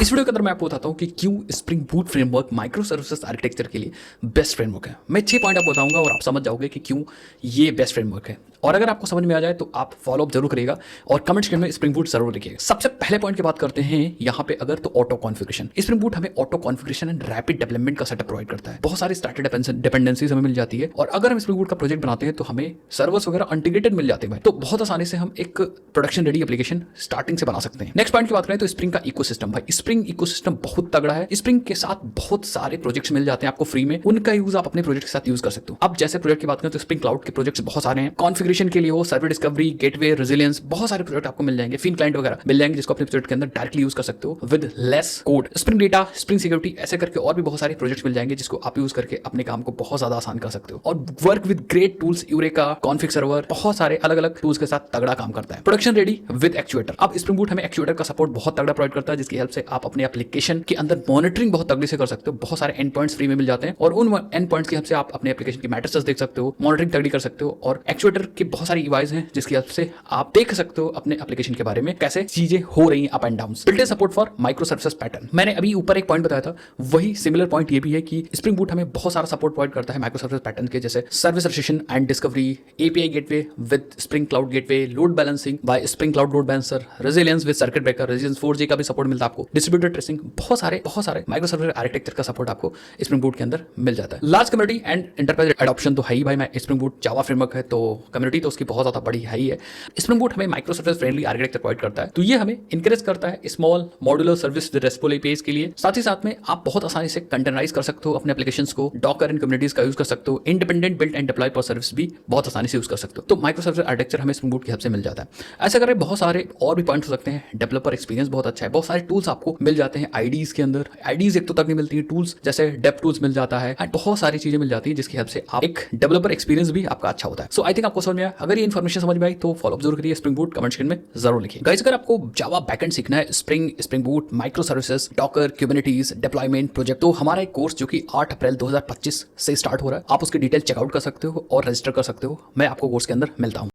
इस वीडियो के अंदर मैं आपको बताता हूँ कि क्यों spring boot framework micro services architecture के लिए बेस्ट फ्रेमवर्क है। मैं 6 पॉइंट आपको बताऊंगा और आप समझ जाओगे कि क्यों ये बेस्ट फ्रेमवर्क है। और अगर आपको समझ में आ जाए तो आप फॉलो अप जरूर करिएगा और कमेंट सेक्शन में स्प्रिंग बूट जरूर लिखिएगा। सबसे पहले पॉइंट की बात करते हैं यहाँ पे अगर तो ऑटो कॉन्फ़िगरेशन। स्प्रिंग बूट हमें auto configuration and rapid development का सेटअप प्रोवाइड करता है। बहुत सारी स्टार्टेड डिपेंडेंसीज हमें मिल जाती है और अगर हम स्प्रिंग बूट का प्रोजेक्ट बनाते हैं तो हमें सर्वर्स वगैरह इंटीग्रेटेड मिल जाते हैं, तो बहुत आसानी से हम एक प्रोडक्शन रेडी एप्लीकेशन स्टार्टिंग से बना सकते हैं। नेक्स्ट पॉइंट की बात करें तो स्प्रिंग का इकोसिस्टम। भाई स्प्रिंग इकोसिस्टम बहुत तगड़ा है। स्प्रिंग के साथ बहुत सारे प्रोजेक्ट्स मिल जाते हैं आपको फ्री में, उनका यूज आप अपने प्रोजेक्ट के साथ यूज कर सकते हो। अब जैसे प्रोजेक्ट की बात करें तो स्प्रिंग क्लाउड के प्रोजेक्ट्स बहुत सारे हैं। कॉन्फ़िगरेशन के लिए हो, सर्वर डिस्कवरी, गेटवे, रेजिलियंस, बहुत सारे प्रोजेक्ट आपको मिल जाएंगे। फिन क्लाइंट वगैरह मिल जाएंगे जिसको अपने प्रोजेक्ट के अंदर डायरेक्टली यूज कर सकते हो with less code. Spring data, spring security, ऐसे करके और भी बहुत सारे प्रोजेक्ट्स मिल जाएंगे जिसको आप यूज करके अपने काम को बहुत ज्यादा आसान कर सकते हो। और work with great tools, eureka, config server, बहुत सारे अलग अलग टूल्स के साथ तगड़ा काम करता है। Production ready with actuator. अब स्प्रिंग बूट हमें एक्चुएटर का सपोर्ट बहुत तगड़ा प्रोवाइड करता है जिसकी हेल्प से आप अपने एप्लीकेशन के अंदर मॉनिटरिंग बहुत तगड़े से कर सकते हो। बहुत सारे एंड पॉइंट्स फ्री में मिल जाते हैं और उन एंड पॉइंट्स की हेल्प से आप अपने एप्लीकेशन की मैट्रिसेस देख सकते हो, मॉनिटरिंग तगड़ी कर सकते हो। और एक्चुएटर के बहुत सारी ईवाइज हैं जिसकी हेल्प से आप देख सकते हो अपने एप्लीकेशन के बारे में कैसे चीजें हो रही हैं up and down. Built in support for micro services pattern. मैंने अभी ऊपर एक पॉइंट बताया था, वही सिमिलर पॉइंट ये भी है कि स्प्रिंग बूट हमें बहुत सारा सपोर्ट प्रोवाइड करता है माइक्रो सर्विसेज पैटर्न के, जैसे service registration and discovery, API gateway with spring cloud gateway, load balancing bye spring cloud load balancer, resilience with circuit breaker, resilience 4G का भी सपोर्ट मिलता है आपको, डिस्ट्रीब्यूटेड ट्रेसिंग, बहुत सारे माइक्रो सर्विसेज आर्किटेक्चर का सपोर्ट आपको स्प्रिंग बूट के अंदर मिल जाता है। Large community and enterprise adoption तो है ही भाई। मैं स्प्रिंग बूट जावा फ्रेमवर्क है तो कम्युनिटी तो उसकी बहुत ज्यादा बड़ी है ही है। स्प्रिंग बूट हमें micro service friendly architecture provide करता है, तो ये हमें इंकरेज करता है small modular service with restful APIs के लिए। साथ ही साथ में आप बहुत आसानी से कंटेनराइज कर सकते हो अपने एप्लीकेशंस को, डॉकर एंड कम्युनिटीज का यूज कर सकते हो, इंडिपेंडेंट बिल्ड एंड डिप्लॉय पर सर्विस भी बहुत आसानी से यूज कर सकते हो। तो माइक्रो सर्विस आर्किटेक्चर हमें स्प्रिंग बूट की हेल्प से मिल जाता है। ऐसा करें बहुत सारे और भी पॉइंट्स हो सकते हैं। डेवलपर एक्सपीरियंस बहुत अच्छा है, बहुत सारे टूल्स आपको मिल जाते हैं आईडीज के अंदर। आईडीज एक तो तक नहीं मिलती है, टूल्स जैसे डेव टूल्स मिल जाता है एंड बहुत सारी चीजें मिल जाती है जिसकी हेल्प से आप एक डेवलपर एक्सपीरियंस भी आपका अच्छा होता है। सो आई थिंक आपको समझ में आया। अगर ये इन्फॉर्मेशन समझ में आई तो फॉलो अप जरूर करिए। स्प्रिंग बूट कमेंट सेक्शन में जरूर लिखिए। गाइस अगर आपको जावा बैकएंड सीखना है, spring boot, micro services, Docker, Kubernetes, deployment project, तो हमारा एक कोर्स जो कि 8 अप्रैल 2025 से स्टार्ट हो रहा है, आप उसकी डिटेल चेकआउट कर सकते हो और रजिस्टर कर सकते हो। मैं आपको कोर्स के अंदर मिलता हूं।